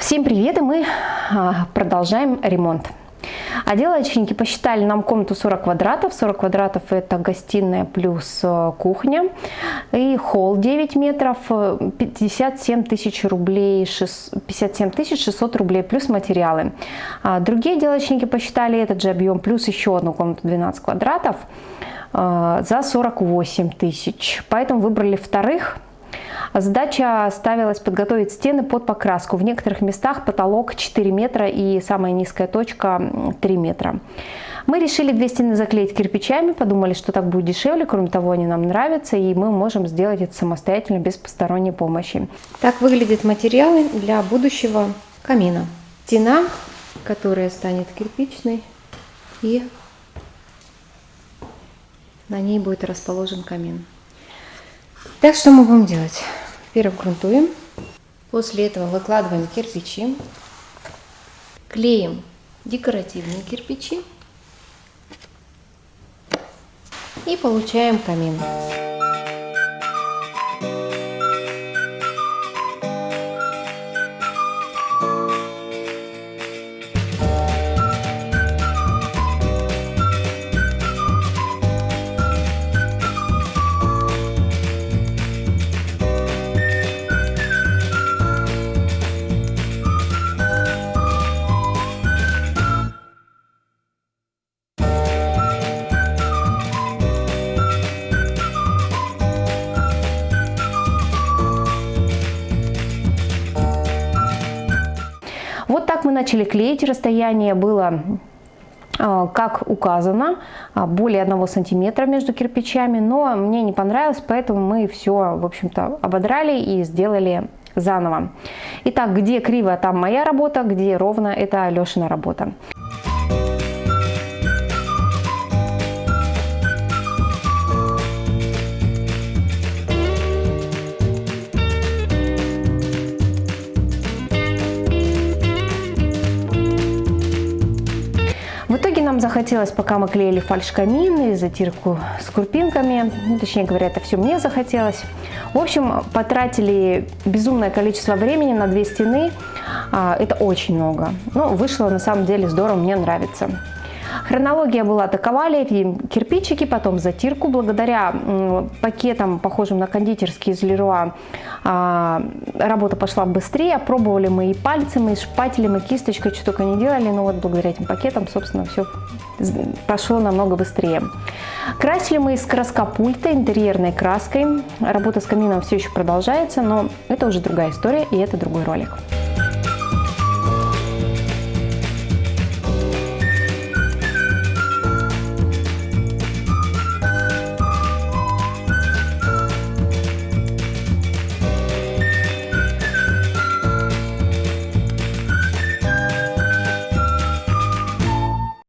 Всем привет, и мы продолжаем ремонт. Отделочники посчитали нам комнату 40 квадратов. 40 квадратов это гостиная плюс кухня. И холл 9 метров, 57 тысяч рублей, 57 600 рублей плюс материалы. Другие отделочники посчитали этот же объем плюс еще одну комнату 12 квадратов за 48 тысяч. Поэтому выбрали вторых. Задача ставилась подготовить стены под покраску. В некоторых местах потолок 4 метра и самая низкая точка 3 метра. Мы решили 2 стены заклеить кирпичами, подумали, что так будет дешевле. Кроме того, они нам нравятся, и мы можем сделать это самостоятельно, без посторонней помощи. Так выглядят материалы для будущего камина. Стена, которая станет кирпичной, и на ней будет расположен камин. Так, что мы будем делать? Во-первых, грунтуем. После этого выкладываем кирпичи. Клеим декоративные кирпичи. И получаем камин. Вот так мы начали клеить. Расстояние было, как указано, более 1 сантиметра между кирпичами, но мне не понравилось, поэтому мы все, в общем-то, ободрали и сделали заново. Итак, где криво, там моя работа, где ровно, это Алешина работа. В итоге нам захотелось, пока мы клеили фальш-камин и затирку с курпинками, точнее говоря, это все мне захотелось. В общем, потратили безумное количество времени на 2 стены, это очень много, но вышло на самом деле здорово, мне нравится. Хронология была такова: лепим кирпичики, потом затирку. Благодаря пакетам, похожим на кондитерские из Леруа, работа пошла быстрее. Пробовали мы и пальцем, и шпателем, и кисточкой, что только не делали, но вот благодаря этим пакетам, собственно, все пошло намного быстрее. Красили мы из краскопульта интерьерной краской. Работа с камином все еще продолжается, но это уже другая история, и это другой ролик.